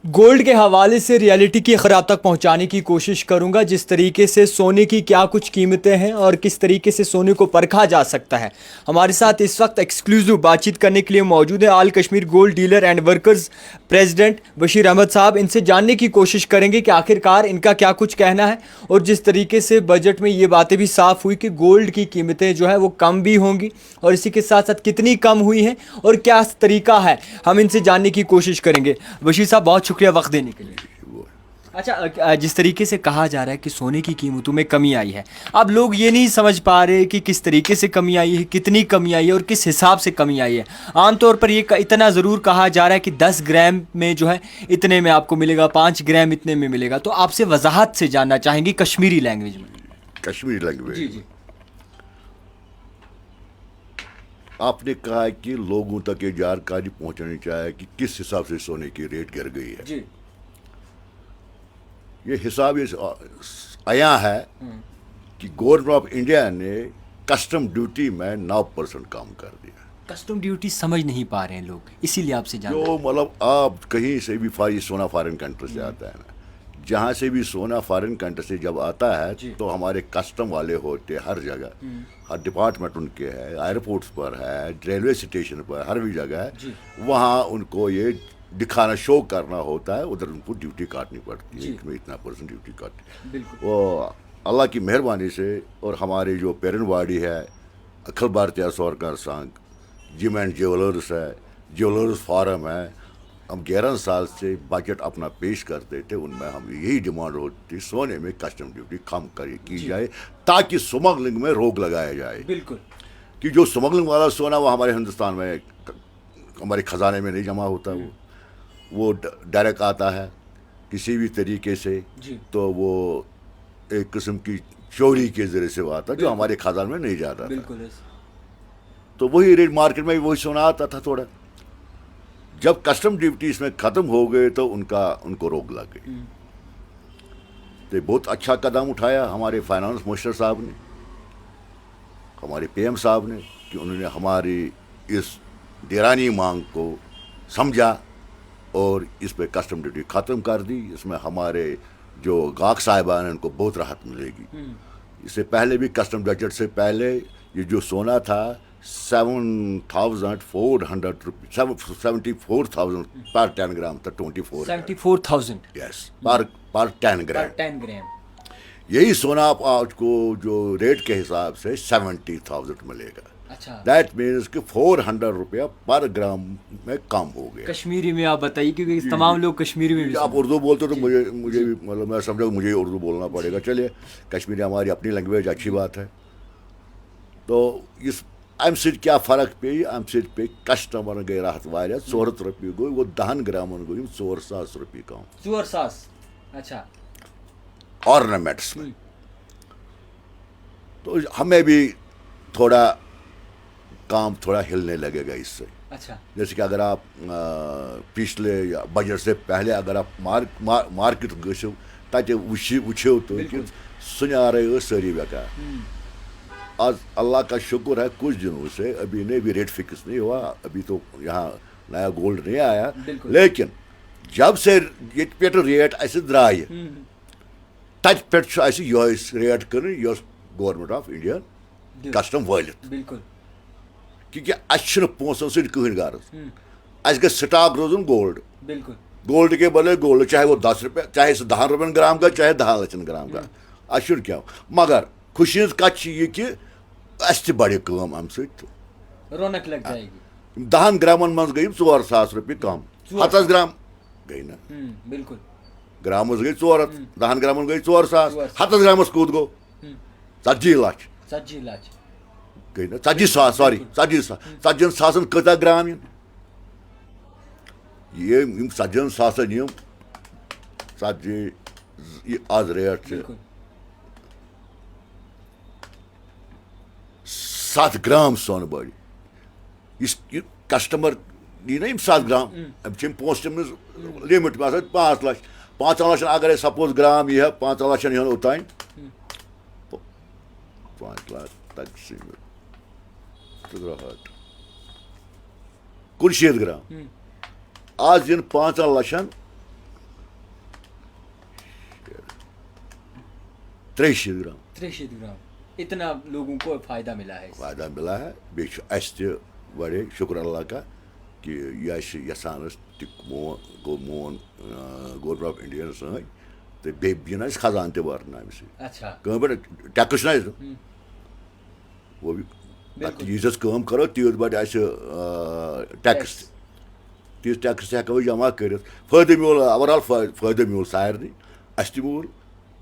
Gold کے حوالے سے ریئلٹی کی خبر آپ تک پہنچانے کی کوشش کروں گا، جس طریقے سے سونے کی کیا کچھ قیمتیں ہیں اور کس طریقے سے سونے کو پرکھا جا سکتا ہے۔ ہمارے ساتھ اس وقت ایکسکلوزیو بات چیت کرنے کے لیے موجود ہے all Kashmir gold dealer and workers president Bashir Ahmed Sahib. ان سے جاننے کی کوشش کریں گے کہ آخرکار ان کا کیا کچھ کہنا ہے، اور جس طریقے سے بجٹ میں یہ باتیں بھی صاف ہوئی کہ گولڈ کی قیمتیں جو ہے وہ کم بھی ہوں گی، اور اسی کے ساتھ ساتھ کتنی کم ہوئی ہیں اور کیا طریقہ ہے، ہم ان سے جاننے کی کوشش کریں گے۔ بشیر صاحب بہت شکریہ وقت دینے کے لیے۔ اچھا، جس طریقے سے کہا جا رہا ہے کہ سونے کی قیمتوں میں کمی آئی ہے، اب لوگ یہ نہیں سمجھ پا رہے کہ کس طریقے سے کمی آئی ہے، کتنی کمی آئی ہے اور کس حساب سے کمی آئی ہے۔ عام طور پر یہ اتنا ضرور کہا جا رہا ہے کہ 10 گرام میں جو ہے اتنے میں آپ کو ملے گا، 5 گرام اتنے میں ملے گا، تو آپ سے وضاحت سے جاننا چاہیں گے کشمیری لینگویج میں۔ کشمیری لینگویج جی جی آپ نے کہا کہ لوگوں تک یہ جانکاری پہنچانی چاہے کہ کس حساب سے سونے کی ریٹ گر گئی ہے۔ جی یہ حساب عیاں ہے کہ گورنمنٹ آف انڈیا نے کسٹم ڈیوٹی میں 9% کم کر دیا۔ کسٹم ڈیوٹی سمجھ نہیں پا رہے ہیں لوگ، اسی لیے آپ سے جاننا۔ جو مطلب آپ کہیں سے بھی سونا فارن کنٹری سے آتا ہے نا، جہاں سے بھی سونا فارن کنٹری سے جب آتا ہے تو ہمارے کسٹم والے ہوتے ہر جگہ، ہر ڈپارٹمنٹ ان کے ہے، ایئرپورٹس پر ہے، ریلوے اسٹیشن پر، ہر بھی جگہ ہے، وہاں ان کو یہ دکھانا شو کرنا ہوتا ہے، ادھر ان کو ڈیوٹی کاٹنی پڑتی ہے، میں اتنا % ڈیوٹی کاٹی۔ وہ اللہ کی مہربانی سے، اور ہماری جو پیرنٹ باڈی ہے Akhil Bharatiya Sahkar Sangh, gem and jewellers ہے، جیولرس فارم ہے، ہم 11 سال سے بجٹ اپنا پیش کرتے تھے، ان میں ہم یہی ڈیمانڈ ہوتی تھی سونے میں کسٹم ڈیوٹی کم کی جائے تاکہ اسمگلنگ میں روک لگایا جائے۔ بالکل، کہ جو اسمگلنگ والا سونا وہ ہمارے ہندوستان میں ہمارے خزانے میں نہیں جمع ہوتا، وہ ڈائریکٹ آتا ہے کسی بھی طریقے سے، تو وہ ایک قسم کی چوری کے ذریعے سے وہ آتا جو ہمارے خزانے میں نہیں جاتا تھا۔ تو وہی ریٹ مارکیٹ میں وہی سونا آتا تھا تھوڑا۔ جب کسٹم ڈیوٹی اس میں ختم ہو گئے تو ان کو روک لگ گئی۔ تو بہت اچھا قدم اٹھایا ہمارے فائنانس منسٹر صاحب نے، ہمارے پی ایم صاحب نے، کہ انہوں نے ہماری اس دیرانی مانگ کو سمجھا اور اس پہ کسٹم ڈیوٹی ختم کر دی۔ اس میں ہمارے جو گاہک صاحبان ہیں ان کو بہت راحت ملے گی۔ اس سے پہلے بھی کسٹم بجٹ سے پہلے یہ جو سونا تھا 7,400 روپیز، 74,000 پر 10 گرام تھا، 74,000 یس پر 10 گرام۔ 10 گرام یہی سونا آپ آج کو جو ریٹ کے حساب سے 70,000 ملے گا۔ اچھا، دیٹ مینس کہ 400 روپیہ پر گرام میں کم ہو گیا۔ کشمیری میں آپ بتائیے، کیونکہ تمام لوگ کشمیری میں بھی آپ اردو بولتے تو مجھے بھی مطلب میں سمجھا مجھے اردو بولنا پڑے گا۔ چلیے، کشمیری ہماری اپنی لینگویج، اچھی بات ہے۔ تو اس امہ سۭتۍ کیا فرق پیٚیہِ، امہ سۭتۍ پیٚیہِ کسٹمرن گٔے راحت واریاہ۔ 400 رۄپیہِ گوٚو، وہ 10 گرامن گوٚو 4,000 روپیہِ کم 4,000۔ اچھا، آرنامنٹس میں۔ تو ہمیں بھی تھوڑا کام تھوڑا ہلنے لگے گا اس سے۔ اچھا، جیسے کہ اگر آپ پچھلے یا بجٹ سے پہلے اگر آپ مارکیٹ گژھو تتہِ وٕچھو تو کہ سُنیارے ٲسۍ سٲری بیکار۔ آج اللہ کا شکر ہے کچھ دنوں سے ابھی نہیں بھی ریٹ فکس نہیں ہوا، ابھی تو یہاں نیا گولڈ نہیں آیا، لیکن جب سے یہ پہ ریٹ اسہِ درٛایہِ تتہِ پٮ۪ٹھ چھُ اسہِ یِہوٚے ریٹ کٕنٕنۍ یۄس گورمنٹ آف انڈیا کسٹم وٲلِتھ، بالکل، کیونکہ اسہِ چھُنہٕ پونٛسن سۭتۍ کٕہٕنۍ غرض، اسہِ گژھِ سٹاک روزُن گولڈ۔ بالکل، گولڈ کے بدلے گولڈ، چاہے وہ 10 روپے، چاہے سُہ 10 رۄپین گرام کا، چاہے 10 لچھن گرام کا، اسہِ چھُنہٕ کینٛہہ۔ مگر خوشی ہٕنٛز کتھ چھِ یہِ کہِ اسہِ تہِ بڑِ کٲم امہِ سۭتۍ۔ رونق لگ جائے گی۔ 10 گرامن منٛز گٔے 4,000 رۄپیہِ کم، 100 گرام گٔے نا، بالکل، گرامس گٔے 400، 10 گرامن گٔے 4,000، 100 گرامس کوٗت گوٚو 40 لچھ 40 لچھ گٔے نا، 40 ساس، سوری 40 ساس۔ 40 ساسن کۭژاہ گرام یِن؟ یِم 40 ساسن یِم 40 یہِ آز ریٹ چھِ 7 گرام سۄنہٕ بٔڑۍ۔ یُس یہِ کسٹمر یی نا یِم 7 گرام، أمۍ چھِ یِم پونٛسہٕ تٔمِس لِمٹ آسان 5 لچھ۔ 5 لچھن اگرے سپوز گرام یی ہا 5 لچھن یِہن اوٚتانۍ 5 لچھ تقسیٖم 63 گرام، آز یِن 5 لچھن 300 ग्राम 300 ग्राम, इतना लोगों को फायदा मिला है इससे। फायदा मिला है बेश अस बड़े शुक्र अल्लाह का कि यह यसान गो मोन गवर्नमेंट ऑफ इंडिया सन तो बेन खजान ते वारन अम अच्छा पे टैक्स ना वो भी यीज करो तीत बढ़ टैक्स तीस टैक्स हेको जमा कर फायदे मोल ओवरऑल फायदे मोल सारे अस मोल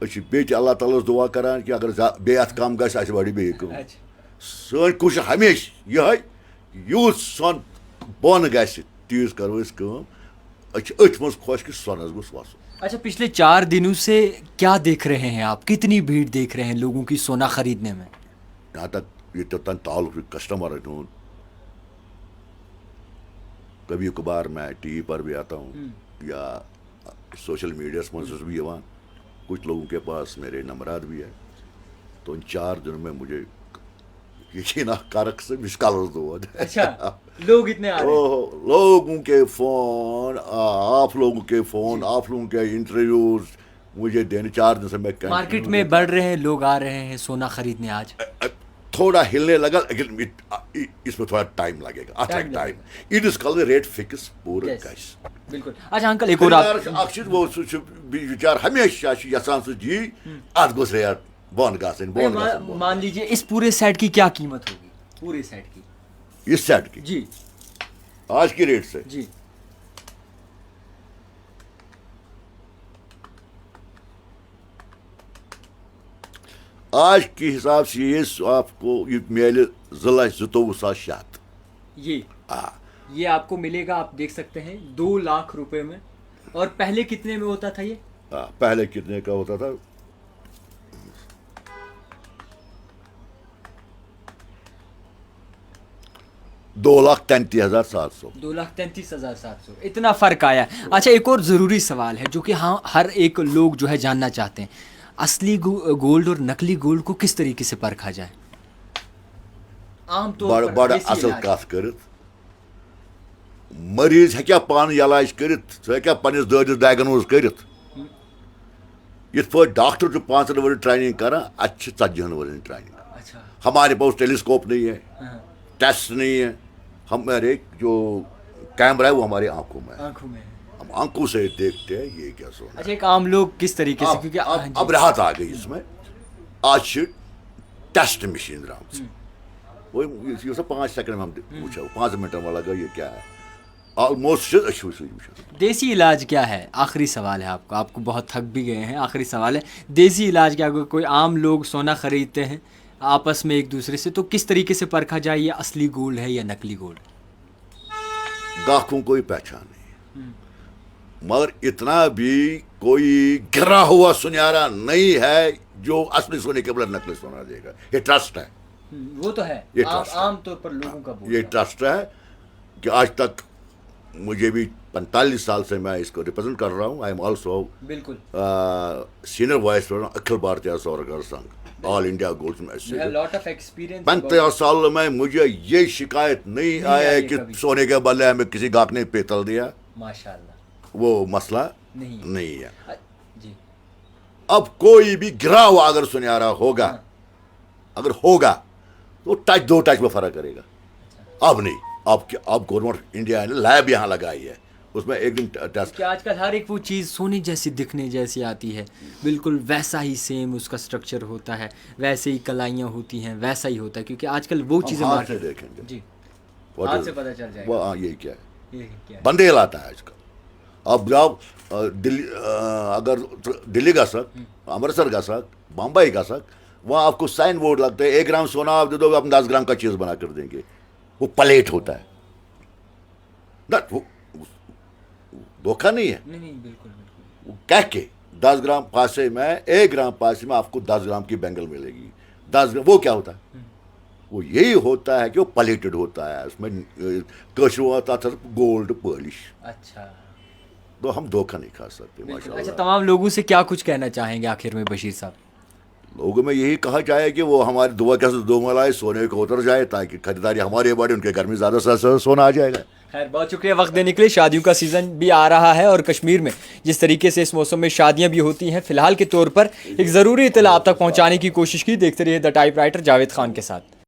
बे अल्लाह ताला दुआ करान कि अगर बे अत कम गि बढ़ बे सन कोशिश हमेशा यह यूत सन बन ग तीज करो अथ मज खुश कि सनस गोस वसन। अच्छा, पिछले 4 दिनों से क्या देख रहे हैं आप, कितनी भीड़ देख रहे हैं लोगों की सोना खरीदने में? यहाँ तक ये तन ताल्लुक कस्टमर हूँ, कभी कभार मैं टीवी पर भी आता हूँ या सोशल मीडिया स्पॉन्सर्स भी आवान, कुछ लोगों के पास मेरे नंबरात भी है, तो इन 4 दिनों में मुझे यकीन कारक से मिसकाल दो। अच्छा, लोग इतने आ रहे हैं? लोगों के फोन, आप लोगों के फोन, आप लोगों के इंटरव्यूज मुझे देने 4 दिन से मैं मार्केट में बढ़ रहे हैं, लोग आ रहे हैं सोना खरीदने। आज थोड़ा हिलने लगा, लेकिन इसमें थोड़ा टाइम लगेगा। Time it is called rate fix पूरा गाइस। बिल्कुल। अच्छा अंकल, एक और वो विचार हमेशा यसान से जी आज गोस रेट बन गासन। मान लीजिए इस पूरे सेट की क्या कीमत होगी, पूरे सेट की? इस सेट की जी आज की रेट से जी आज के हिसाब से ये आपको ये मेल 2,24,700 ये आपको मिलेगा। आप देख सकते हैं 2 लाख रुपए में। और पहले कितने में होता था ये? पहले कितने का होता था? 2,33,700। 2,33,700, इतना फर्क आया। अच्छा, एक और ज़रूरी सवाल है जो कि हाँ हर एक लोग जो है जानना चाहते हैं, असली गोल्ड और नकली गोल्ड को किस तरीके से परखा जाए? आम तौर पर बड़ा असल कथ कर मरीज है क्या पान इलाज कर पन्नस दर्दिस डायग्नोज कर डॉक्टर जो 5 वर्ष ट्रेनिंग कर 40 वर्ष ट्रेनिंग। अच्छा, हमारे पास टेलीस्कोप नहीं है, टेस्ट नहीं है, हमारे जो कैमरा है वो हमारी आंखों में है, हम आंखों से देखते हैं ये क्या सोना। अच्छा, एक आम लोग किस तरीके से, क्योंकि अब राहत आ गई इसमें। आज टेस्ट मशीन वो 5 सेकंड में हम पूछा, 5 मिनट में लगा ये क्या है। ऑलमोस्ट देसी इलाज क्या है? आखिरी सवाल है आपको बहुत थक भी गए हैं। आखिरी सवाल है, देसी इलाज क्या? कोई आम लोग सोना खरीदते हैं आपस में एक दूसरे से, तो किस तरीके से परखा जाए ये असली गोल्ड है या नकली गोल्ड? गाहकों कोई पहचान नहीं, मगर इतना भी कोई गिरा हुआ सुनहरा नहीं है जो असली सोने के बदले नकली सोना देगा। ये ट्रस्ट है, वो तो है, ये आम तौर पर लोगों का ये ट्रस्ट है कि आज तक मुझे भी 45 साल से मैं इसको रिप्रेजेंट कर रहा हूँ। आई एम ऑल्सो बिल्कुल senior vice president Akhil Bharatiya सौरगर संघ ऑल इंडिया गोल्ड में। Lot of experience. 35 साल में मुझे ये शिकायत नहीं आया है कि सोने के बदले हमें किसी गाहक ने पेतल दिया। माशाल्लाह, वो मसला नहीं है जी। अब कोई भी गिरा हुआ अगर सुनहरा होगा, अगर होगा तो टच 2 टच में फर्क करेगा। अब नहीं, अब गवर्नमेंट इंडिया ने लैब यहाँ लगाई है, उसमें एक दिन टेस्ट। कि आजकल हर एक वो चीज़ सोने जैसी दिखने जैसी आती है, बिल्कुल वैसा ही सेम उसका स्ट्रक्चर होता है, वैसे ही कलाइयाँ होती हैं, वैसा ही होता है, क्योंकि आजकल वो चीज़ें हाथ से देखेंगे जी, हाथ से पता चल जाएगा ये क्या है, बंदे हिलाता है आजकल। अब जाओ दिल्ली, अगर दिल्ली का सक, अमृतसर का सक, बम्बई का सक, वहाँ आपको साइन बोर्ड लगता है 1 ग्राम सोना आप दे दो, हम 10 ग्राम का चीज़ बना कर देंगे। वो प्लेट होता है ना, वो धोखा नहीं है। नहीं बिल्कुल कह के 10 ग्राम पासे में 1 ग्राम पासे में आपको 10 ग्राम की बैंगल मिलेगी। 10 ग्राम वो क्या होता है? वो यही होता है कि वो प्लेटेड होता है, उसमें कशु आता था गोल्ड पॉलिश। अच्छा, तो हम धोखा नहीं खा सकते माशाल्लाह। अच्छा, तमाम लोगों से क्या कुछ कहना चाहेंगे आखिर में बशीर साहब? लोगों में यही कहा जाए कि वो हमारी दुआ के साथ दो मलाए सोने को उतर जाए ताकि खरीदारी हमारी बढ़े, उनके घर में ज़्यादा से सोना आ जाएगा। खैर बहुत शुक्रिया वक्त देने के लिए। शादियों का सीज़न भी आ रहा है और कश्मीर में जिस तरीके से इस मौसम में शादियां भी होती हैं, फिलहाल के तौर पर एक ज़रूरी इत्तला आप तक पहुंचाने की कोशिश की। देखते रहिए the type writer Javed Khan के साथ।